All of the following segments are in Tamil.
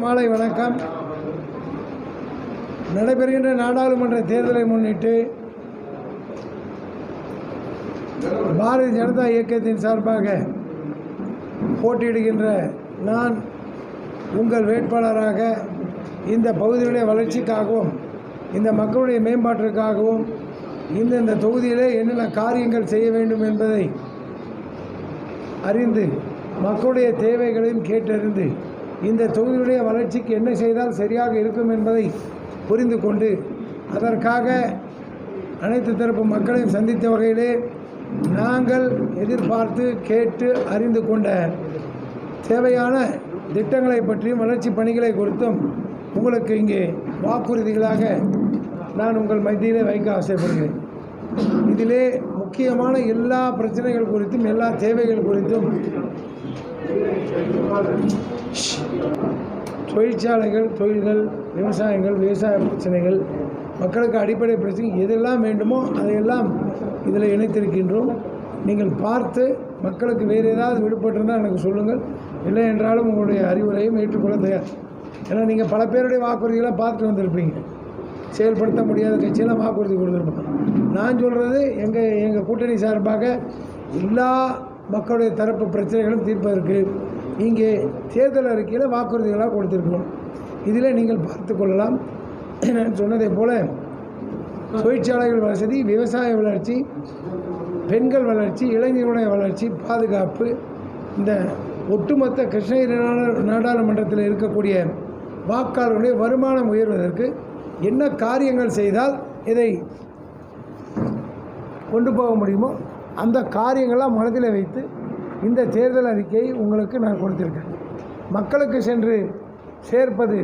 மாலை வணக்கம். நடைபெறுகின்ற நாடாளுமன்ற தேர்தலை முன்னிட்டு பாரதிய ஜனதா இயக்கத்தின் சார்பாக போட்டியிடுகின்ற நான் உங்கள் வேட்பாளராக இந்த பகுதியுடைய வளர்ச்சிக்காகவும் இந்த மக்களுடைய மேம்பாட்டிற்காகவும் இந்த தொகுதியிலே என்னென்ன காரியங்கள் செய்ய வேண்டும் என்பதை அறிந்து மக்களுடைய தேவைகளையும் கேட்டறிந்து இந்த தொகுதியுடைய வளர்ச்சிக்கு என்ன செய்தால் சரியாக இருக்கும் என்பதை புரிந்து கொண்டு அதற்காக அனைத்து தரப்பு மக்களையும் சந்தித்த வகையிலே நாங்கள் எதிர்பார்த்து கேட்டு அறிந்து கொண்ட தேவையான திட்டங்களை பற்றியும் வளர்ச்சி பணிகளை குறித்தும் உங்களுக்கு இங்கே வாக்குறுதிகளாக நான் உங்கள் மத்தியிலே வைக்க ஆசைப்படுகிறேன். இதிலே முக்கியமான எல்லா பிரச்சனைகள் குறித்தும் எல்லா தேவைகள் குறித்தும் தொழிற்சாலைகள், தொழில்கள், விவசாய பிரச்சனைகள், மக்களுக்கு அடிப்படை பிரச்சனை எதெல்லாம் வேண்டுமோ அதையெல்லாம் இதில் இணைத்திருக்கின்றோம். நீங்கள் பார்த்து மக்களுக்கு வேறு ஏதாவது விடுபட்டிருந்தால் எனக்கு சொல்லுங்கள். இல்லை என்றாலும் உங்களுடைய அறிவுரையும் ஏற்றுக்கொள்ள தயார். ஏன்னா நீங்கள் பல பேருடைய வாக்குறுதிகளாக பார்த்துட்டு வந்திருப்பீங்க. செயல்படுத்த முடியாத கட்சியெல்லாம் வாக்குறுதி கொடுத்துருப்பாங்க. நான் சொல்கிறது எங்கள் கூட்டணி சார்பாக எல்லா மக்களுடைய தரப்பு பிரச்சனைகளும் தீர்ப்பதற்கு இங்கே தேர்தல் அறிக்கையில் வாக்குறுதிகளாக கொடுத்துருக்கணும். இதில் நீங்கள் பார்த்து கொள்ளலாம். நான் சொன்னதை போல் தொழிற்சாலைகள் வசதி, விவசாய வளர்ச்சி, பெண்கள் வளர்ச்சி, இளைஞர்களுடைய வளர்ச்சி, பாதுகாப்பு, இந்த ஒட்டுமொத்த கிருஷ்ணகிரி நாடாளுமன்றத்தில் இருக்கக்கூடிய வாக்காளர்களுடைய வருமானம் உயர்வதற்கு என்ன காரியங்கள் செய்தால் இதை கொண்டு போக முடியுமோ அந்த காரியங்களாக மனதில் வைத்து இந்த தேர்தல் அறிக்கையை உங்களுக்கு நான் கொடுத்திருக்கேன். மக்களுக்கு சென்று சேர்ப்பது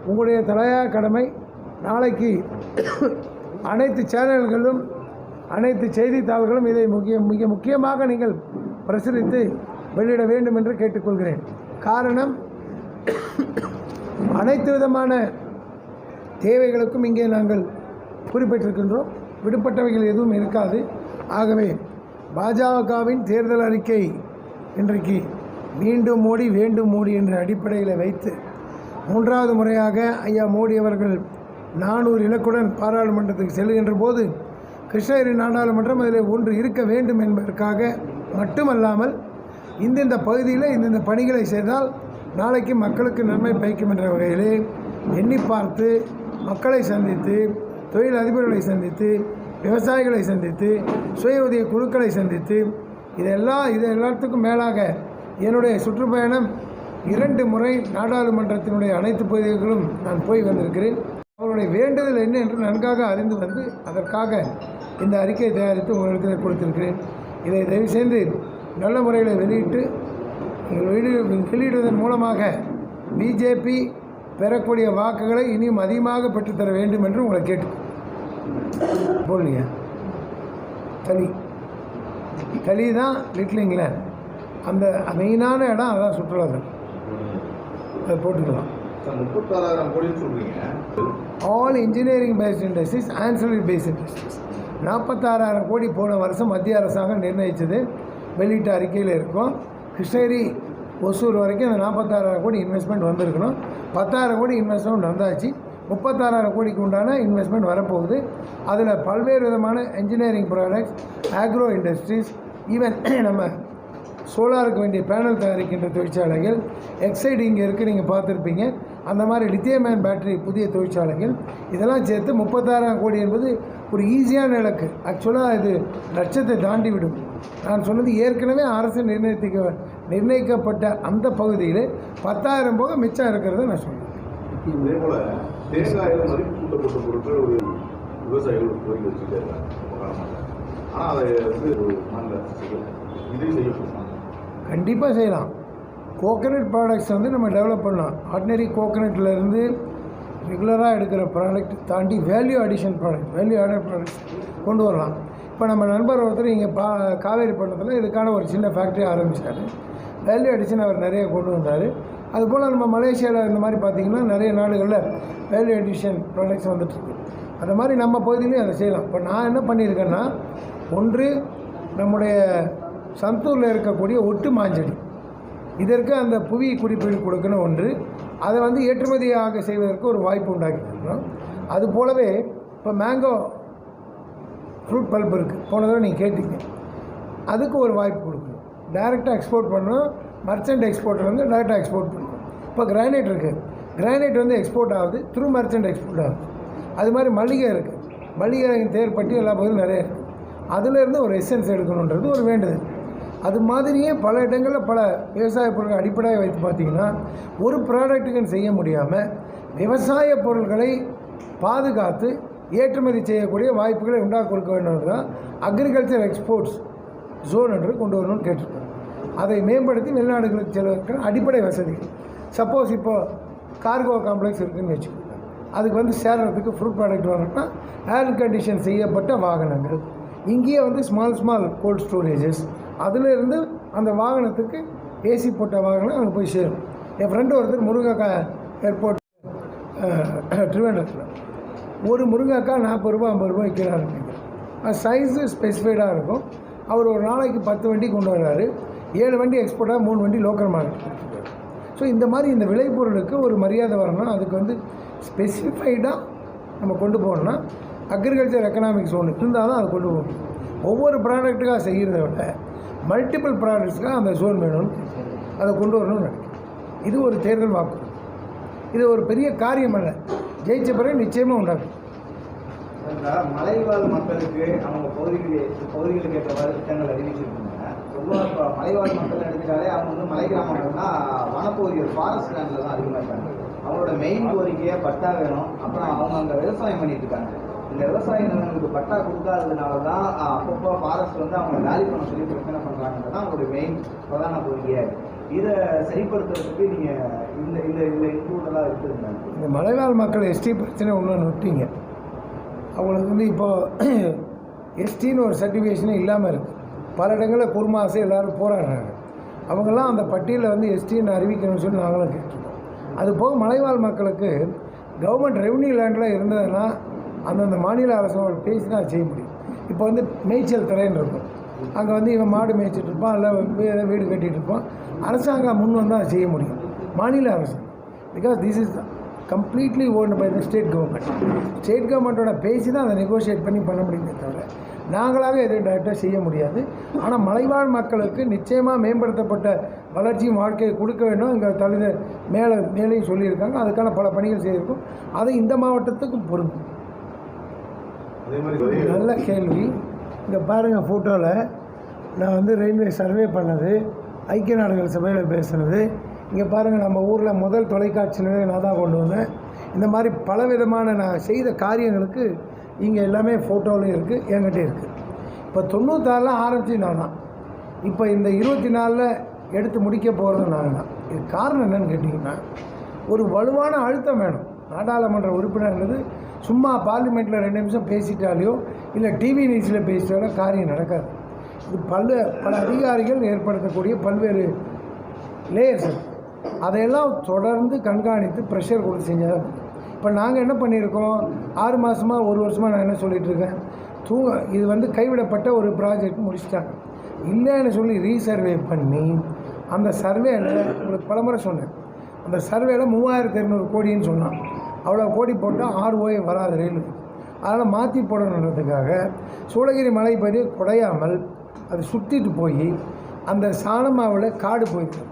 உங்களுடைய தலையாய கடமை. நாளைக்கு அனைத்து சேனல்களும் அனைத்து செய்தித்தாள்களும் இதை மிக முக்கியமாக நீங்கள் பிரசுரித்து வெளியிட வேண்டும் என்று கேட்டுக்கொள்கிறேன். காரணம், அனைத்து விதமான தேவைகளுக்கும் இங்கே நாங்கள் குறிப்பிட்டிருக்கின்றோம். விடுபட்டவைகள் எதுவும் இருக்காது. ஆகவே பாஜகவின் தேர்தல் அறிக்கை இன்றைக்கு மீண்டும் மோடி வேண்டும் மோடி என்ற அடிப்படையில் வைத்து 3வது முறையாக ஐயா மோடி அவர்கள் 400 இலக்குடன் பாராளுமன்றத்துக்கு செல்கின்ற போது கிருஷ்ணகிரி நாடாளுமன்றம் அதில் ஒன்று இருக்க வேண்டும் என்பதற்காக மட்டுமல்லாமல் இந்த பகுதியில் இந்த பணிகளை செய்தால் நாளைக்கு மக்களுக்கு நன்மை பயக்கும் என்ற வகையிலே எண்ணி பார்த்து மக்களை சந்தித்து, தொழில் அதிபர்களை சந்தித்து, விவசாயிகளை சந்தித்து, சுய உதவி குழுக்களை சந்தித்து, இது எல்லாத்துக்கும் மேலாக என்னுடைய சுற்றுப்பயணம் 2 முறை நாடாளுமன்றத்தினுடைய அனைத்து பகுதிகளும் நான் போய் வந்திருக்கிறேன். அவருடைய வேண்டுதல் என்ன என்று நன்காக அறிந்து வந்து அதற்காக இந்த அறிக்கையை தயாரித்து உங்களுக்கு கொடுத்திருக்கிறேன். இதை தயவு செய்து நல்ல முறையில் வெளியிட்டு வெளியிடுவதன் மூலமாக பிஜேபி பெறக்கூடிய வாக்குகளை இனியும் அதிகமாக பெற்றுத்தர வேண்டும் என்று உங்களை கேட்டு போடலையா? களி தான் லிட்டில் இங்கிலாந்து. அந்த மெயினான இடம் அதான் சுற்றுலாத்தலம். அதை போட்டுக்கலாம். 36,000 கோடின்னு சொல்கிறீங்க. All engineering paste industries, ancillary paste industries 46,000 கோடி போன வருஷம் மத்திய அரசாங்கம் நிர்ணயித்தது. வெளியிட்ட அறிக்கையில் இருக்கும். கிருஷ்ணகிரி ஒசூர் வரைக்கும் அந்த 46,000 கோடி இன்வெஸ்ட்மெண்ட் வந்திருக்கணும். 10,000 கோடி இன்வெஸ்ட்மெண்ட் வந்தாச்சு. 36,000 கோடிக்கு உண்டான இன்வெஸ்ட்மெண்ட் வரப்போகுது. அதில் பல்வேறு விதமான engineering products, agro industries, even நம்ம சோலாருக்கு வேண்டிய பேனல் தயாரிக்கின்ற தொழிற்சாலைகள், எக்ஸைடு இங்கே இருக்குது, நீங்கள் பார்த்துருப்பீங்க. அந்த மாதிரி லித்தியம் அயன் பேட்டரி புதிய தொழிற்சாலைகள், இதெல்லாம் சேர்த்து 36,000 கோடி என்பது ஒரு ஈஸியான இலக்கு. ஆக்சுவலாக இது லட்சத்தை தாண்டி விடும். நான் சொன்னது ஏற்கனவே அரசு நிர்ணயிக்கப்பட்ட அந்த பகுதியில் 10,000 போக மிச்சம் இருக்கிறத நான் சொன்னேன். இதே போல் தேங்காயில் மதிப்பு கூட்டப்பட்ட பொருட்கள் ஒரு விவசாயிகள் கோரிக்கை வச்சுட்டே இருக்காங்க. ஆனால் அதை ஒரு மாநில இதை செய்யப்படுறாங்க. கண்டிப்பாக செய்யலாம். கோகனட் ப்ராடக்ட்ஸ் நம்ம டெவலப் பண்ணலாம். ஆர்டினரி கோகனட்லேருந்து ரெகுலராக எடுக்கிற ப்ராடக்ட் தாண்டி வேல்யூ ஆடட் ப்ராடக்ட்ஸ் கொண்டு வரலாம். இப்போ நம்ம நண்பர் ஒருத்தர் இங்கே காவேரி பட்டணத்தில் இதுக்கான ஒரு சின்ன ஃபேக்ட்ரி ஆரம்பித்தார். வேல்யூ அடிஷன் அவர் நிறைய கொண்டு வந்தார். அதுபோல் நம்ம மலேசியாவில் இந்த மாதிரி பார்த்திங்கன்னா நிறைய நாடுகளில் வேல்யூ அடிஷன் ப்ராடக்ட்ஸ் வந்துட்டுருக்கு. அந்த மாதிரி நம்ம பகுதியிலையும் அதை செய்யலாம். இப்போ நான் என்ன பண்ணியிருக்கேன்னா, ஒன்று நம்முடைய சந்தூரில் இருக்கக்கூடிய ஒட்டு மாஞ்செடி, இதற்கு அந்த புவி குறிப்பீடு கொடுக்கணும் ஒன்று. அதை வந்து ஏற்றுமதியாக செய்வதற்கு ஒரு வாய்ப்பு உண்டாக்கியிருக்கிறோம். அது போலவே இப்போ மேங்கோ ஃப்ரூட் பல்ப் இருக்குது, போன தடவை நீங்கள் கேட்டீங்க, அதுக்கு ஒரு வாய்ப்பு கொடுக்கணும். டைரெக்டாக எக்ஸ்போர்ட் பண்ணணும், மர்ச்சன்ட் எக்ஸ்போர்ட்டர் வந்து டைரெக்டாக எக்ஸ்போர்ட் பண்ணணும். இப்போ கிரானைட் இருக்குது, கிரானைட் வந்து எக்ஸ்போர்ட் ஆகுது, த்ரூ மர்ச்சன்ட் எக்ஸ்போர்ட் ஆகுது. அது மாதிரி மல்லிகை இருக்குது, மல்லிகை தேர்ப்பட்டி எல்லா பகுதியும் நிறைய இருக்குது. அதிலேருந்து ஒரு எசன்ஸ் எடுக்கணுன்றது ஒரு வேண்டுதல். அது மாதிரியே பல இடங்களில் பல விவசாய பொருட்கள் அடிப்படையாக வைத்து பார்த்திங்கன்னா ஒரு ப்ராடக்ட்டுக்குன்னு செய்ய முடியாமல் விவசாய பொருட்களை பாதுகாத்து ஏற்றுமதி செய்யக்கூடிய வாய்ப்புகளை உண்டாக்க கொடுக்க வேண்டும் தான் அக்ரிகல்ச்சர் எக்ஸ்போர்ட்ஸ் ஜோன் என்று கொண்டு வரணும்னு கேட்டிருக்கோம். அதை மேம்படுத்தி வெளிநாடுகளுக்கு செல்வதற்கான அடிப்படை வசதிகள். சப்போஸ் இப்போ கார்கோ காம்ப்ளெக்ஸ் இருக்குதுன்னு வச்சுக்கோங்க, அதுக்கு வந்து சேர்றதுக்கு ஃப்ரூட் ப்ராடக்ட் வரணும்னா ஏர் கண்டிஷன் செய்யப்பட்ட வாகனங்கள், இங்கேயே வந்து ஸ்மால் கோல்ட் ஸ்டோரேஜஸ், அதிலிருந்து அந்த வாகனத்துக்கு ஏசி போட்ட வாகனம் அங்கே போய் சேரும். என் ஃப்ரெண்டு ஒருத்தர் முருங்கைக்காய் ஏர்போர்ட் திருவேண்டத்தில் ஒரு முருங்கைக்காய் 40 ரூபா 50 ரூபா விற்கிறாரு. அது சைஸு ஸ்பெசிஃபைடாக இருக்கும். அவர் ஒரு நாளைக்கு 10 வண்டி கொண்டு வர்றாரு, 7 வண்டி எக்ஸ்போர்ட்டாக 3 வண்டி லோக்கல் மார்க்கெட் கொடுத்துருக்காரு. ஸோ இந்த மாதிரி இந்த விளைபொருளுக்கு ஒரு மரியாதை வரணும். அதுக்கு வந்து ஸ்பெசிஃபைடாக நம்ம கொண்டு போகணும்னா அக்ரிகல்ச்சர் எக்கனாமிக் ஜோன் இருந்தால் தான் அதை கொண்டு போகணும். ஒவ்வொரு ப்ராடக்ட்டுக்காக செய்கிறத விட மல்டிபிள் ப்ராடக்ட்ஸ்க்காக அந்த ஜோன் வேணும்னு அதை கொண்டு வரணும்னு நினைக்கிறேன். இது ஒரு தேர்தல் வாக்குறுதி. இது ஒரு பெரிய காரியம் அல்ல, ஜெயிச்ச பிறகு நிச்சயமாக உண்டாகும். மலைவாழ் மக்களுக்கு அவங்க பகுதிகளுக்கு ஏற்றவாறு திட்டங்கள் அறிவிச்சிருக்காங்க. பொதுவாக இப்போ மலைவாழ் மக்கள் எடுத்துட்டாலே அவங்க வந்து மலை கிராமங்கள்னா வனப்பகுதிகள் ஃபாரஸ்ட் லேண்டில் தான் அதிகமாக இருக்காங்க. அவங்களோட மெயின் கோரிக்கையாக பட்டா வேணும். அப்புறம் அவங்க அங்கே விவசாயம் பண்ணிட்டு இருக்காங்க. இந்த விவசாய நிலங்களுக்கு பட்டா கொடுக்காததுனால தான் அப்பப்போ ஃபாரஸ்ட் வந்து அவங்க காலி பண்ண சொல்லி பிரச்சனை பண்ணுறாங்கன்றது தான் அவங்களுடைய மெயின் பிரதான கோரிக்கையாக இருக்குது. இதை சரிப்படுத்துறதுக்கு நீங்கள் இந்த இன்க்ளூடெல்லாம் இருக்குதுங்க. இந்த மலைவாழ் மக்கள் எஸ்டி பிரச்சனை ஒன்று விட்டீங்க. அவங்களுக்கு வந்து இப்போது எஸ்டின்னு ஒரு சர்டிஃபிகேஷனே இல்லாமல் இருக்குது. பல இடங்களில் குருமாசு எல்லோரும் போராடுறாங்க. அவங்கெல்லாம் அந்த பட்டியலில் வந்து எஸ்டின்னு அறிவிக்கணும்னு சொல்லி நாங்களும் கேட்டிருக்கோம். அது போக மலைவாழ் மக்களுக்கு கவர்மெண்ட் ரெவன்யூ லேண்டில் இருந்ததுன்னா அந்தந்த மாநில அரசோட பேசி தான் செய்ய முடியும். இப்போ வந்து மேய்ச்சல் திரைன்னு இருக்கும், அங்கே வந்து இவன் மாடு மேய்ச்சிட்டு இருப்பான், இல்லை வீடு கட்டிகிட்டு இருப்பான். அரசாங்கம் முன் வந்தால் செய்ய முடியும், மாநில அரசு. Because this is completely owned by the state government. State கவர்மெண்ட்டோட பேசி தான் அதை நெகோஷியேட் பண்ணி பண்ண முடியுமே தவிர நாங்களாக எதுவும் டைரெக்டாக செய்ய முடியாது. ஆனால் மலைவாழ் மக்களுக்கு நிச்சயமாக மேம்படுத்தப்பட்ட வளர்ச்சியும் வாழ்க்கையை கொடுக்க வேண்டும். எங்கள் தலைவர் மேலேயும் சொல்லியிருக்காங்க. அதுக்கான பல பணிகள் செய்திருக்கோம். அது இந்த மாவட்டத்துக்கும் பொருந்தும். நல்ல கேள்வி. இங்கே பாருங்கள், ஃபோட்டோவில் நான் வந்து ரயில்வே சர்வே பண்ணது, ஐக்கிய நாடுகள் சபையில் பேசுனது. இங்கே பாருங்கள், நம்ம ஊரில் முதல் தொலைக்காட்சி நிலையம் நான் தான் கொண்டு வந்தேன். இந்த மாதிரி பல விதமான நான் செய்த காரியங்களுக்கு இங்கே எல்லாமே ஃபோட்டோவிலையும் இருக்குது, என்கிட்ட இருக்குது. இப்போ 96 ஆரம்பித்து நான் தான், இப்போ இந்த 24 எடுத்து முடிக்க போகிறது நான் தான். இது காரணம் என்னென்னு கேட்டிங்கன்னா, ஒரு வலுவான அழுத்தம் வேணும். நாடாளுமன்ற உறுப்பினர்ன்றது சும்மா பார்லிமெண்ட்டில் 2 நிமிஷம் பேசிட்டாலையோ இல்லை டிவி நியூஸில் பேசிட்டாலோ காரியம் நடக்காது. இது பல அதிகாரிகள் ஏற்படுத்தக்கூடிய பல்வேறு லேயர்ஸ், அதையெல்லாம் தொடர்ந்து கண்காணித்து ப்ரெஷர் கொடுத்து செஞ்சால். இப்போ நாங்கள் என்ன பண்ணியிருக்கோம், 6 மாதமாக 1 வருஷமாக நான் என்ன சொல்லிகிட்ருக்கேன், இது வந்து கைவிடப்பட்ட ஒரு ப்ராஜெக்ட் முடிச்சிட்டாங்க. இல்லைன்னு சொல்லி ரீசர்வே பண்ணி அந்த சர்வேயில் உங்களுக்கு பலமுறை சொன்னேன், அந்த சர்வேயில் 3200 கோடின்னு சொன்னான். அவ்வளோ கோடி போட்டால் ROI வராது ரயிலுக்கு. அதனால் மாற்றி போடணுன்றதுக்காக சூளகிரி மலைப்பகுதியை குடையாமல் அது சுற்றிட்டு போய் அந்த சாணமாவில் காடு போயிருக்கு.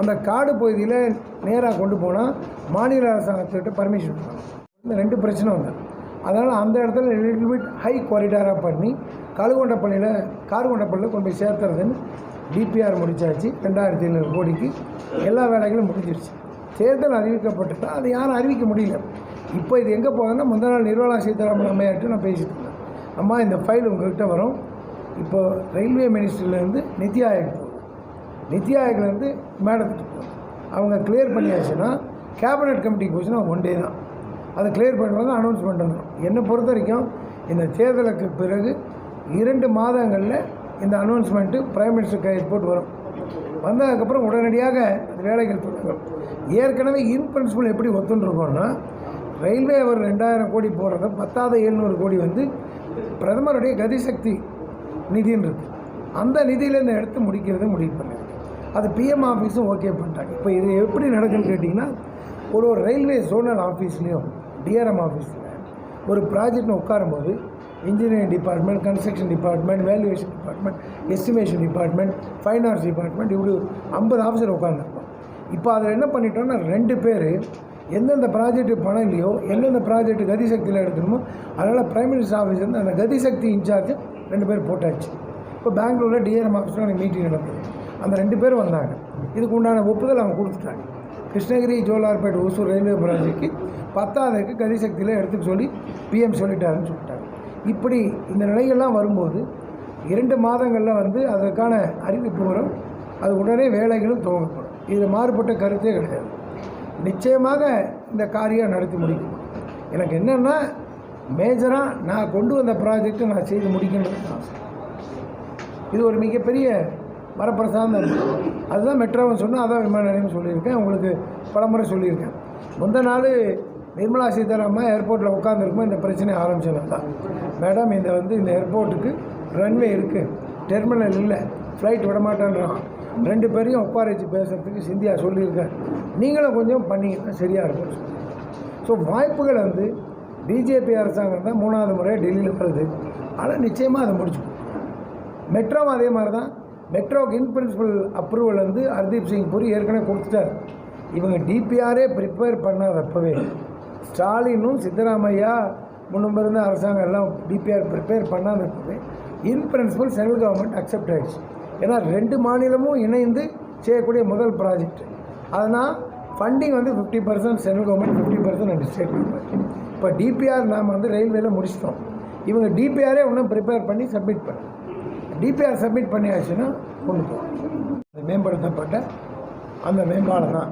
அந்த காடு பகுதியில் நேராக கொண்டு போனால் மாநில அரசாங்கத்திட்ட பர்மிஷன் பண்ணணும். இந்த 2 பிரச்சனை வந்தது. அதனால் அந்த இடத்துல லிட்டில் பிட் ஹை குவாரிடாராக பண்ணி கார்கொண்டப்பள்ளியில் கொண்டு போய் சேர்த்துறதுன்னு DPR முடிச்சாச்சு. 2700 கோடிக்கு எல்லா வேலைகளும் முடிஞ்சிருச்சு. தேர்தல் அறிவிக்கப்பட்டுட்டா அது யாரும் அறிவிக்க முடியல. இப்போ இது எங்கே போகுதுன்னா, முந்தின நாள் நிர்மலா சீதாராமன் அம்மையார்ட்டு நான் பேசிட்டு இருந்தேன். அம்மா, இந்த ஃபைல் உங்கள்கிட்ட வரும். இப்போ ரயில்வே மினிஸ்ட்ரியிலேருந்து நித்தி ஆயோக் போகும், நித்தி ஆயோக்லேருந்து மேடத்துக்கு போகும். அவங்க கிளியர் பண்ணியாச்சுன்னா கேபினட் கமிட்டிக்கு போச்சுன்னா 1 டே தான் அதை கிளியர் பண்ணுவாங்க, அனௌன்ஸ்மெண்ட் வந்துடும். என்னை பொறுத்த வரைக்கும் இந்த தேர்தலுக்கு பிறகு 2 மாதங்களில் இந்த அனௌன்ஸ்மெண்ட்டு பிரைம் மினிஸ்டர் கையெழுத்து போட்டு வரும். வந்ததுக்கப்புறம் உடனடியாக அது வேலைகள் தொடங்கும். ஏற்கனவே இன் பிரின்சிபல் எப்படி ஒத்துருக்கோன்னா, ரயில்வே அவர் 2000 கோடி போடுறத 700 கோடி வந்து பிரதமருடைய கதிசக்தி நிதின்னு இருக்குது. அந்த நிதியிலேருந்து எடுத்து முடிவு பண்ணிருக்கு. அது PM ஆஃபீஸும் ஓகே பண்ணிட்டாங்க. இப்போ இது எப்படி நடக்குன்னு கேட்டிங்கன்னா, ஒரு ரயில்வே ஜோனல் ஆஃபீஸ்லேயும் டிஆர்எம் ஆஃபீஸில் ஒரு ப்ராஜெக்ட்னு உட்காரும்போது engineering department, construction department, valuation department, estimation department, finance department, இப்படி 50 ஆஃபீஸர் உட்காந்துருப்போம். இப்போ அதில் என்ன பண்ணிட்டோம்னா 2 பேர் எந்தெந்த ப்ராஜெக்ட்டுக்கு பணம் இல்லையோ, எந்தெந்த ப்ராஜெக்ட்டு கதிசக்தியில் எடுக்கணுமோ, அதனால் பிரைம் மினிஸ்டர் ஆஃபீஸ் வந்து அந்த கதிசக்தி இன்சார்ஜ் 2 பேர் போட்டாச்சு. இப்போ பெங்களூரில் டிஆர்எம் ஆஃபீஸில் எனக்கு மீட்டிங் நடக்குது. அந்த 2 பேரும் வந்தாங்க. இதுக்கு உண்டான ஒப்புதல் அவங்க கொடுத்துட்டாங்க. கிருஷ்ணகிரி, ஜோலார்பேட், ஒசூர் ரயில்வே ப்ராஜெக்ட்டுக்கு 10ஆவதுக்கு கதிசக்தியில் எடுத்துக்க சொல்லி பிஎம் சொல்லிட்டாருன்னு சொல்லிட்டாங்க. இப்படி இந்த நிலைகள்லாம் வரும்போது 2 மாதங்களில் வந்து அதற்கான அறிவிப்பு வரும். அது உடனே வேலைகளும் துவங்கப்படும். இதில் மாறுபட்ட கருத்தே கிடையாது. நிச்சயமாக இந்த காரியம் நடத்தி முடிக்கும். எனக்கு என்னென்னா மேஜராக நான் கொண்டு வந்த ப்ராஜெக்டை நான் செய்து முடிக்கணும்னு ஆசை. இது ஒரு மிகப்பெரிய வரப்பிரசாதம். அதுதான் மெட்ரோவும் சொன்னால் அதான் விமான நிலையம் சொல்லியிருக்கேன். உங்களுக்கு பலமுறை சொல்லியிருக்கேன். முந்த நாள் நிர்மலா சீதாராமன் ஏர்போர்ட்டில் உட்காந்துருக்கும்போது இந்த பிரச்சனை ஆரம்பிச்சது தான். மேடம், இந்த ஏர்போர்ட்டுக்கு ரன்வே இருக்குது, டெர்மினல் இல்லை, ஃப்ளைட் விடமாட்டேன்றான். 2 பேரையும் உட்கார வச்சு பேசுகிறதுக்கு சிந்தியா சொல்லியிருக்கேன். நீங்களும் கொஞ்சம் பண்ணிங்கன்னா சரியாக இருக்கும். ஸோ வாய்ப்புகள் வந்து பிஜேபி அரசாங்கம் தான் 3வது முறை டெல்லியில் வருது. ஆனால் நிச்சயமாக அதை முடிச்சு. மெட்ரோவும் அதே மாதிரி தான். மெட்ரோக்கு இன் பிரின்சிபல் அப்ரூவல் வந்து ஹர்தீப் சிங் புரி ஏற்கனவே கொடுத்துட்டார். இவங்க டிபிஆரே ப்ரிப்பேர் பண்ணாதப்பவே ஸ்டாலினும் சித்தராமையா முன்னிருந்த அரசாங்கம் எல்லாம் டிபிஆர் ப்ரிப்பேர் பண்ணாதப்பவே இன் பிரின்சிபல் சென்ட்ரல் கவர்மெண்ட் அக்செப்ட் ஆகிடுச்சு. ஏன்னா 2 மாநிலமும் இணைந்து செய்யக்கூடிய முதல் ப்ராஜெக்ட். அதனால் ஃபண்டிங் வந்து 50% சென்ட்ரல் கவர்மெண்ட், 50% ஸ்டேட் கவர்மெண்ட். இப்போ டிபிஆர் நாம் வந்து ரயில்வேல முடிச்சிட்டோம். இவங்க டிபிஆரே ஒன்றும் ப்ரிப்பேர் பண்ணி சப்மிட் பண்ண. டிபிஆர் சப்மிட் பண்ணியாச்சுன்னா கொண்டு போகும். மேம்படுத்தப்பட்ட அந்த மேம்பாலம் தான்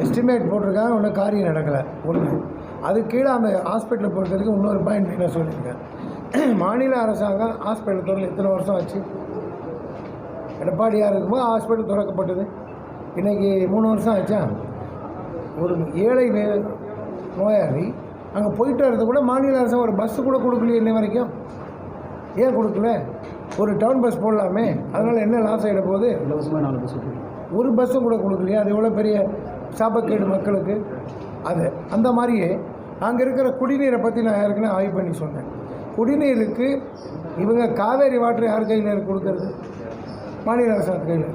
எஸ்டிமேட் போட்டிருக்காங்க. ஒன்றும் காரியம் நடக்கலை. ஒன்று அது கீழே அந்த ஹாஸ்பிட்டலை பொறுத்தவரைக்கும் இன்னொரு பாயிண்ட் என்ன சொல்லியிருக்கேன். மாநில அரசாங்கம் ஹாஸ்பிட்டல் திறந்து எத்தனை வருஷம் ஆச்சு? எடப்பாடியாக இருக்கும்போது ஹாஸ்பிட்டல் திறக்கப்பட்டது. இன்றைக்கி 3 வருஷம் ஆச்சா? ஒரு ஏழை நோயாளி அங்கே போயிட்டு வரது கூட மாநில அரசு ஒரு பஸ்ஸு கூட கொடுக்கலையே இன்னை வரைக்கும். ஏன் கொடுக்கல? ஒரு டவுன் பஸ் போடலாமே. அதனால் என்ன லாஸ் ஆகிட போகுது? இலவசமாக 4 பஸ் ஒரு பஸ்ஸும் கூட கொடுக்கலையா? அது எவ்வளோ பெரிய சாபக்கேடு மக்களுக்கு. அது அந்த மாதிரியே அங்கே இருக்கிற குடிநீரை பற்றி நான் ஏற்கனவே ஆய்வு பண்ணி சொன்னேன். குடிநீருக்கு இவங்க காவேரி வாட்டர் யார் கையில் கொடுக்கறது? மாநில அரசாங்க கையில்.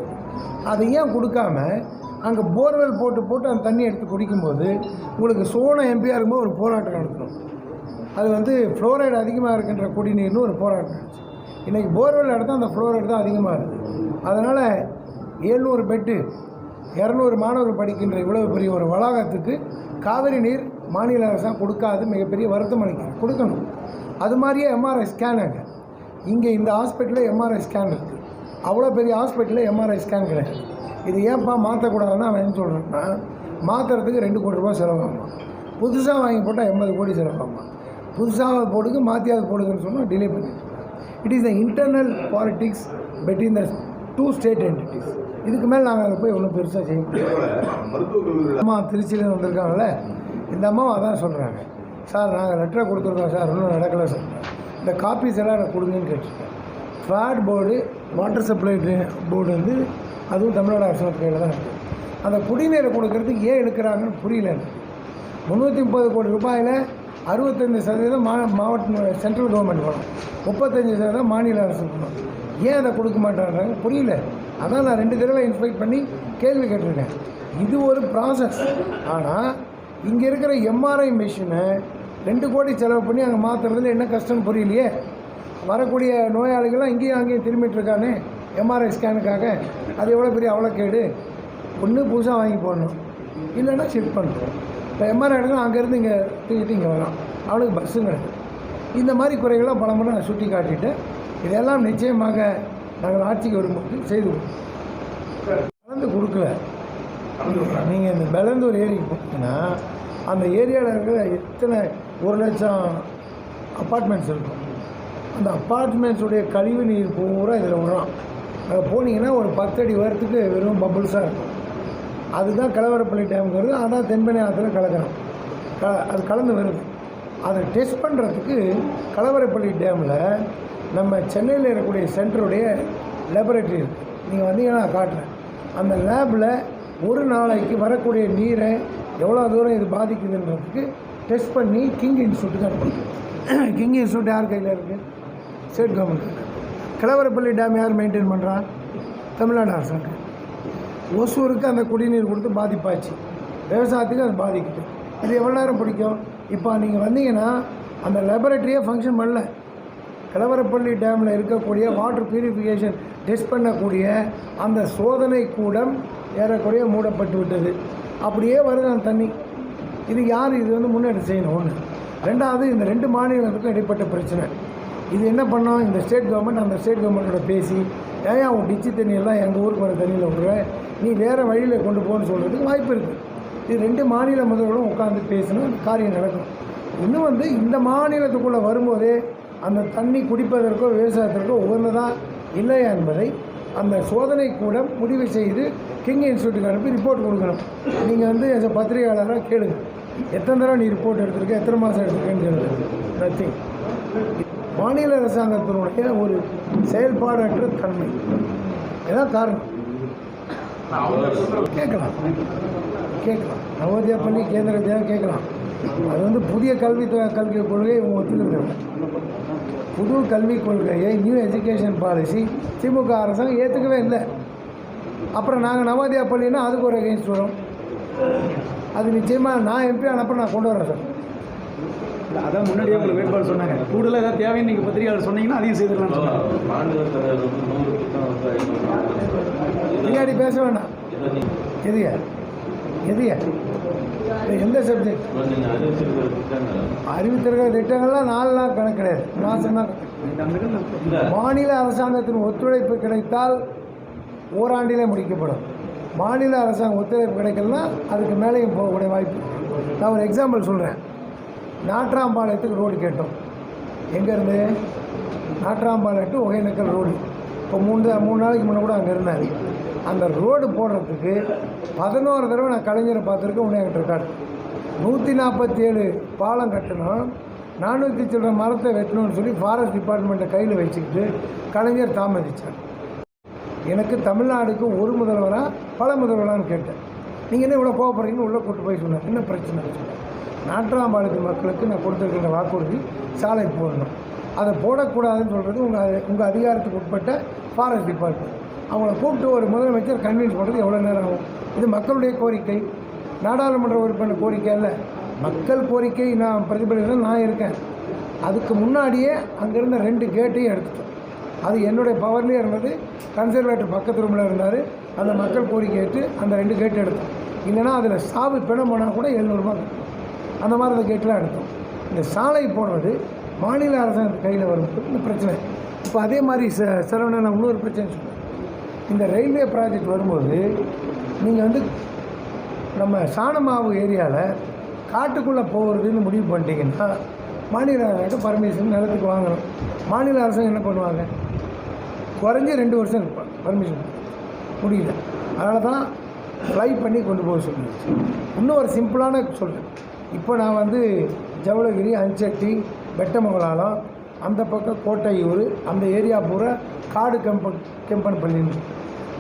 அதை ஏன் கொடுக்காம அங்கே போர்வெல் போட்டு அந்த தண்ணி எடுத்து குடிக்கும்போது உங்களுக்கு சோன எம்பியாக இருக்கும்போது ஒரு போராட்டம் நடத்தணும். அது வந்து ஃப்ளோரைடு அதிகமாக இருக்கின்ற குடிநீர்னு ஒரு போராட்டம் இருந்துச்சு. இன்றைக்கி போர்வெல் எடுத்தால் அந்த ஃப்ளோரைடு தான் அதிகமாக இருக்குது. அதனால் 700 பெட்டு 200 மாணவர்கள் படிக்கின்ற இவ்வளவு பெரிய ஒரு வளாகத்துக்கு காவிரி நீர் மாநில அரசாங்கம் கொடுக்காது. மிகப்பெரிய வருத்தம் அளிக்கிறது. கொடுக்கணும். அது மாதிரியே எம்ஆர்ஐ ஸ்கேன் ஆக இங்கே இந்த ஹாஸ்பிட்டலில் எம்ஆர்ஐ ஸ்கேன் இருக்குது. அவ்வளோ பெரிய ஹாஸ்பிட்டலில் எம்ஆர்ஐ ஸ்கேன் கிடையாது. இது ஏன்ப்பா மாற்றக்கூடாதுன்னா அவன் என்ன சொல்கிறான்னா, மாற்றுறதுக்கு 2 கோடி ரூபா செலவாகுமா, புதுசாக வாங்கி போட்டால் 80 கோடி செலவாகுமா, புதுசாக போடுங்க மாற்றியாவது போடுங்கன்னு சொன்னால் டிலே பண்ணிட்டு. It is the internal politics between the 2 state entities. இதுக்கு மேலே நாங்கள் அங்கே போய் ஒன்றும் பெருசாக செய்ய முடியாது. அம்மா திருச்சியிலேருந்து வந்திருக்காங்களே, இந்த அம்மாவும் அதான் சொல்கிறாங்க. சார் நாங்கள் லெட்டரை கொடுத்துருக்கோம் சார், ஒன்றும் நடக்கலை சார், இந்த காப்பீஸ் எல்லாம் எனக்கு கொடுங்கன்னு கேட்டுருக்கேன். Flat board, water supply board வந்து அதுவும் தமிழ்நாடு அரசாங்க கையில் தான் இருக்குது. அந்த குடிநீரை கொடுக்கறதுக்கு ஏன் எடுக்கிறாங்கன்னு புரியல எனக்கு. 330 கோடி ரூபாயில் 65% மாவட்ட சென்ட்ரல் கவர்மெண்ட் போகணும், 35% மாநில அரசு போகணும். ஏன் அதை கொடுக்க மாட்டாங்க புரியல. அதான் நான் 2 தடவை இன்ஸ்பெக்ட் பண்ணி கேள்வி கேட்டிருக்கேன். இது ஒரு ப்ராசஸ். ஆனால் இங்கே இருக்கிற எம்ஆர்ஐ மிஷினை 2 கோடி செலவு பண்ணி அங்கே மாற்றுறதுல என்ன கஷ்டம்னு புரியலையே. வரக்கூடிய நோயாளிகள்லாம் இங்கேயும் அங்கேயும் திரும்பிட்டு இருக்கானே எம்ஆர்ஐ ஸ்கேனுக்காக. அது எவ்வளோ பெரிய அவலக்கேடு. ஒன்று புதுசாக வாங்கி போடணும், இல்லைன்னா ஷிஃப்ட் பண்ணுறோம். இப்போ எம்ஆர்ஐ எடுக்கணும், அங்கேருந்து இங்கே தூக்கிட்டு இங்கே வரலாம், அவனுக்கு பஸ்ஸும் கிடையாது. இந்த மாதிரி குறைகள்லாம் பல முறை நான் சுட்டி காட்டிட்டு இதெல்லாம் நிச்சயமாக நாங்கள் ஆட்சிக்கு வரும்போது செய்து கலந்து கொடுக்கல. நீங்கள் இந்த பெலந்தூர் ஏரிக்கு போனீங்கன்னா அந்த ஏரியாவில் இருக்கிற எத்தனை 1 லட்சம் அப்பார்ட்மெண்ட்ஸ் இருக்கும். அந்த அப்பார்ட்மெண்ட்ஸுடைய கழிவு நீர் பூரா இதில் விடுறான். அங்கே போனீங்கன்னா ஒரு 10 அடி உயரத்துக்கு வெறும் பபுள்ஸாக இருக்கும். அதுதான் கலவரப்பள்ளி டேமுக்கு வருது. அதான் தென்பெண்ணை ஆற்றுல கலக்கிறோம். அது கலந்து வருது. அதை டெஸ்ட் பண்ணுறதுக்கு கலவரப்பள்ளி டேமில் நம்ம சென்னையில் இருக்கக்கூடிய சென்டருடைய லேபரேட்டரி இருக்குது. நீங்கள் வந்தீங்கன்னா நான் காட்டுறேன். அந்த லேபில் ஒரு நாளைக்கு வரக்கூடிய நீரை எவ்வளோ தூரம் இது பாதிக்குதுன்றதுக்கு டெஸ்ட் பண்ணி கிங் இன்ஸ்டியூட்டுக்கு அனுப்பணும். கிங் இன்ஸ்டியூட் யார் கையில் இருக்குது? State government. கிழவரப்பள்ளி டேம் யார் மெயின்டைன் பண்ணுறா? தமிழ்நாடு அரசாங்கம். ஒசூருக்கு அந்த குடிநீர் கொடுத்து பாதிப்பாச்சு, விவசாயத்துக்கு அது பாதிக்குது. இது எவ்வளோ நேரம் பிடிக்கும்? இப்போ நீங்கள் வந்தீங்கன்னா அந்த லெபரட்டரியே ஃபங்க்ஷன் பண்ணல. கிழவரப்பள்ளி டேமில் இருக்கக்கூடிய வாட்டர் பியூரிஃபிகேஷன் டெஸ்ட் பண்ணக்கூடிய அந்த சோதனை கூடம் ஏறக்குறைய மூடப்பட்டு விட்டது. அப்படியே வருது அந்த தண்ணி. இது யார் இது வந்து முன்னெடுத்து செய்யணும்? ஒன்று. ரெண்டாவது, இந்த 2 மாநிலத்துக்கும் இடைப்பட்ட பிரச்சனை. இது என்ன பண்ணோம்? இந்த ஸ்டேட் கவர்மெண்ட் அந்த ஸ்டேட் கவர்மெண்ட்டோட பேசி, ஏன் அவன் டிச்சு தண்ணியெல்லாம் எங்கள் ஊருக்கு வர தண்ணியில் விடுற, நீ வேறு வழியில் கொண்டு போகணும்னு சொல்கிறதுக்கு வாய்ப்பு இருக்குது. இது 2 மாநில முதல்வர்களும் உட்காந்து பேசினா காரியம் நடக்கும். இன்னும் வந்து இந்த மாநிலத்துக்குள்ளே வரும்போதே அந்த தண்ணி குடிப்பதற்கோ விவசாயத்திற்கோ உகந்ததா இல்லையா என்பதை அந்த சோதனை கூட முடிவு செய்து கிங் இன்ஸ்டியூட்டுக்கு அனுப்பி ரிப்போர்ட் கொடுக்கணும். நீங்கள் வந்து as a பத்திரிகையாளராக கேளுங்க, எத்தனை தடவை நீ ரிப்போர்ட் எடுத்திருக்க, எத்தனை மாதம் எடுத்திருக்கேன்னு கேளுங்க. நத்திங். மாநில அரசாங்கத்தினுடைய ஒரு செயல்பாடற்ற தன்மை ஏதாவது காரணம் கேட்கலாம். நவோதயா பள்ளி கேந்திர வித்யாலயா கேட்கலாம். அது வந்து புதிய கல்விக் கொள்கையை இவங்க ஒத்துக்கிறாங்க. புது கல்விக் கொள்கையை நியூ எஜுகேஷன் பாலிசி திமுக அரசாங்கம் ஏற்றுக்கவே இல்லை. அப்புறம் நாங்கள் நவோதயா பள்ளின்னா அதுக்கு ஒரு அகெயின்ஸ்ட் வரும். அது நிச்சயமாக நான் எம்பி அனுப்ப நான் கொண்டு வரேன் சார். அதான் முன்னாடியே உங்களுக்கு வேட்பாளர் சொன்னாங்க, கூடுதலாக ஏதாவது தேவைன்னு நீங்கள் பத்திரிகையாளர் சொன்னீங்கன்னா அதையும் செய்திடலாம் சொன்னாங்க. பின்னாடி பேச வேண்டாம். எதுயா எந்த சப்ஜெக்ட்? அறிவித்திருக்கிற திட்டங்கள்லாம் 4 நாள் கணக்கு கிடையாது, மாதம் தான். மாநில அரசாங்கத்தின் ஒத்துழைப்பு கிடைத்தால் ஓராண்டிலே முடிக்கப்படும். மாநில அரசாங்கம் ஒத்துழைப்பு கிடைக்கலன்னா அதுக்கு மேலேயும் போகக்கூடிய வாய்ப்பு. நான் ஒரு எக்ஸாம்பிள் சொல்கிறேன். நாட்ராம்பாளையத்துக்கு ரோடு கேட்டோம். எங்கேருந்து? நாட்ராம்பாளையம் டு ஒகேனக்கல் ரோடு. இப்போ 3 நாளைக்கு முன்னே கூட அங்கே இருந்தார். அந்த ரோடு போடுறதுக்கு 11 தடவை நான் கலைஞரை பார்த்துருக்கேன். உடனே என்கிட்ட இருக்காரு. 147 பாலம் கட்டணும், 400 சில்லற மரத்தை வெட்டணும்னு சொல்லி ஃபாரஸ்ட் டிபார்ட்மெண்ட்டை கையில் வச்சுக்கிட்டு கலைஞர் தாமதித்தார். எனக்கு தமிழ்நாடுக்கு ஒரு முதல்வரா பல முதல்வரான்னு கேட்டேன். நீங்கள் என்ன இவ்வளோ கோவப்படுறீங்கன்னு உள்ளே கூட்டு போய் சொன்னேன். என்ன பிரச்சனை சொன்னேன். நாட்ராம்பாளையத்து மக்களுக்கு நான் கொடுத்துருக்கிற வாக்குறுதி சாலை போடணும், அதை போடக்கூடாதுன்னு சொல்கிறது உங்கள் அதிகாரத்துக்கு உட்பட்ட ஃபாரஸ்ட் டிபார்ட்மெண்ட். அவங்கள கூப்பிட்டு ஒரு முதலமைச்சர் கன்வின்ஸ் பண்ணுறது எவ்வளோ நேரம் ஆகும்? இது மக்களுடைய கோரிக்கை, நாடாளுமன்ற உறுப்பினர் கோரிக்கை அல்ல. மக்கள் கோரிக்கை நான் பிரதிபலிக்க நான் இருக்கேன். அதுக்கு முன்னாடியே அங்கேருந்த 2 கேட்டையும் எடுத்துட்டோம். அது என்னுடைய பவர்லேயே இருந்தது. கன்சர்வேட்டர் பக்கத்து ரூமில் இருந்தார். அந்த மக்கள் கோரிக்கை ஏற்று அந்த 2 கேட்டு எடுத்தோம். இல்லைனா அதில் சாவு பிணம் போனால் கூட 700 ரூபா அந்த மாதிரி அந்த கேட்டெலாம் எடுத்தோம். இந்த சாலை போடுறது மாநில அரசாங்கத்து கையில் வரும்போது இந்த பிரச்சனை. இப்போ அதே மாதிரி சரவணன் இன்னொரு பிரச்சனை சொல்லுவேன். இந்த ரயில்வே ப்ராஜெக்ட் வரும்போது நீங்கள் வந்து நம்ம சாணமாவு ஏரியாவில் காட்டுக்குள்ளே போகிறதுன்னு முடிவு பண்ணிட்டீங்கன்னா மாநில அரசாங்கம் பர்மிஷன் நிலத்துக்கு வாங்கணும். மாநில அரசாங்கம் என்ன பண்ணுவாங்க? குறைஞ்சி 2 வருஷம் இருப்பாங்க பர்மிஷன், முடியல. அதனால தான் ஃப்ளை பண்ணி கொண்டு போக சொல்லிடுச்சு. இன்னும் ஒரு சிம்பிளான சொல்கிறேன். இப்போ நான் வந்து ஜவுளகிரி, அஞ்சட்டி, வெட்டமங்கலம், அந்த பக்கம் கோட்டையூர், அந்த ஏரியா பூரா காடு கெம்பன்பள்ளின்னு.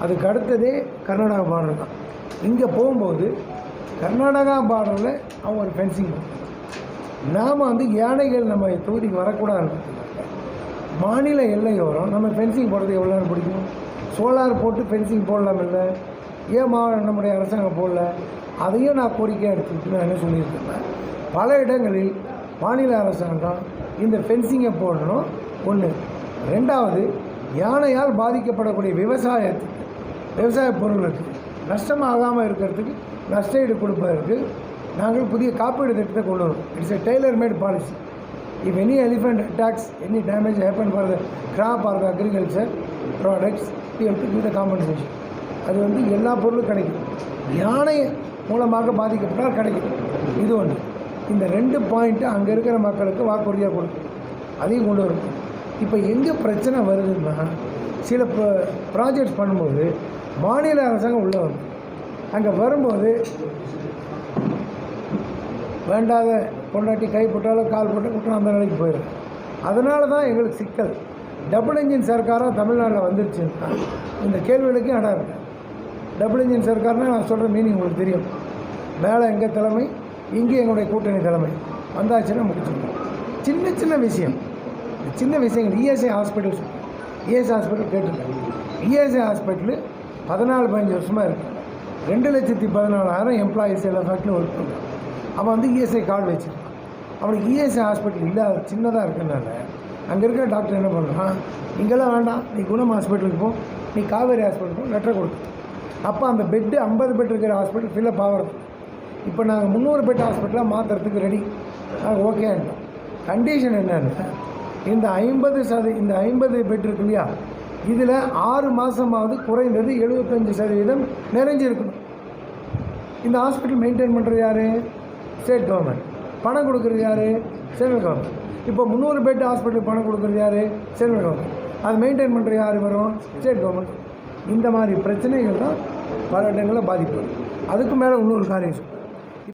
அதுக்கு அடுத்ததே கர்நாடகா பார்டர் தான். இங்கே போகும்போது கர்நாடகா பார்டரில் அவங்க ஒரு ஃபென்சிங் பண்ணுறாங்க. நாம் வந்து யானைகள் நம்ம தொகுதிக்கு வரக்கூடாதுன்னு மாநில எல்லையோரம் நம்ம ஃபென்சிங் போடுறது எவ்வளோ நேரம் பிடிக்கும்? சோலார் போட்டு ஃபென்சிங் போடலாம் இல்லை? ஏன் நம்முடைய அரசாங்கம் போடல? அதையும் நான் கோரிக்கையாக எடுத்துக்கிட்டு நான் என்ன சொல்லியிருக்கேன், பல இடங்களில் மாநில அரசாங்கம் இந்த ஃபென்சிங்கை போடணும். 1. 2வது, யானையால் பாதிக்கப்படக்கூடிய விவசாய பொருளுக்கு நஷ்டமாகாமல் இருக்கிறதுக்கு நஷ்டஈடு கொடுப்பதற்கு நாங்கள் புதிய காப்பீடு திட்டத்தை கொண்டு வரோம். It's a tailor made policy. If any elephant attacks, any damage happen for the crop or the agriculture products, we have to give the compensation. அது வந்து எல்லா பொருளும் கிடைக்கும். யானை மூலமாக பாதிக்கப்பட்டால் கிடைக்கும். இது ஒன்று. இந்த 2 பாயிண்ட்டு அங்கே இருக்கிற மக்களுக்கு வாக்குறுதியாக கொடுக்கும். அதையும் கொண்டு வரும். இப்போ எங்கே பிரச்சனை வருதுன்னா, சில ப்ராஜெக்ட்ஸ் பண்ணும்போது மாநில அரசாங்கம் உள்ளே வரும். அங்கே வரும்போது வேண்டாத பொண்டாட்டி கை போட்டாலும் கால் போட்டு குற்றம் அந்த நிலைக்கு போயிடும். அதனால தான் எங்களுக்கு சிக்கல். டபுள் இன்ஜின் சர்க்காராக தமிழ்நாட்டில் வந்துருச்சுன்னா இந்த கேள்விகளுக்கு இடம் இருக்குது. டபுள் இன்ஜின் சர்க்கார்னால் நான் சொல்கிற மீனிங் உங்களுக்கு தெரியும். மேலே எங்கள் தலைமை, இங்கே எங்களுடைய கூட்டணி தலைமை வந்தாச்சுன்னா முடிச்சிருக்கோம். சின்ன சின்ன விஷயம், சின்ன விஷயங்கள். இஎஸ்ஐ ஹாஸ்பிட்டல், இஎஸ்ஐ ஹாஸ்பிட்டல் கேட்டிருக்காங்க. இஎஸ்ஐ ஹாஸ்பிட்டலு 14-15 வருஷமாக இருக்குது. 2,14,000 எம்ப்ளாயீஸ் எல்லா ஃபேக்ட்ரியும் ஒர்க் பண்ணுறாங்க. அவன் வந்து இஎஸ்ஐ கார்டு வச்சுருக்கான். அவனுக்கு இஎஸ்ஐ ஹாஸ்பிட்டல் இல்லாத சின்னதாக இருக்கிறனால அங்கே இருக்கிற டாக்டர் என்ன பண்ணுறான், இங்கெல்லாம் வேண்டாம், நீ குணம் ஹாஸ்பிட்டலுக்கு போ, நீ காவேரி ஹாஸ்பிட்டலுக்கு போ, லெட்டர் கொடுத்து. அப்போ அந்த பெட்டு 50 பெட் இருக்கிற ஹாஸ்பிட்டல் ஃபில்லப் ஆகிறது. இப்போ நாங்கள் 300 பெட் ஹாஸ்பிட்டலாக மாற்றுறதுக்கு ரெடி, நாங்கள் ஓகேன்றோம். கண்டிஷன் என்னென்னா, இந்த 50 பெட் இருக்கு இல்லையா, இதில் 6 மாதமாவது குறைந்தது 75% நிறைஞ்சிருக்கணும். இந்த ஹாஸ்பிட்டல் மெயின்டைன் பண்ணுறது யார்? State government. பணம் கொடுக்குறது யார்? Central government. இப்போ 300 பெட் ஹாஸ்பிட்டலுக்கு பணம் கொடுக்குறது யார்? Central government. அது மெயின்டைன் பண்ணுறது யார் வரும்? State government. இந்த மாதிரி பிரச்சனைகள் தான் பல இடங்களில் பாதிப்பு. அதுக்கு மேலே இன்னொரு காரியம்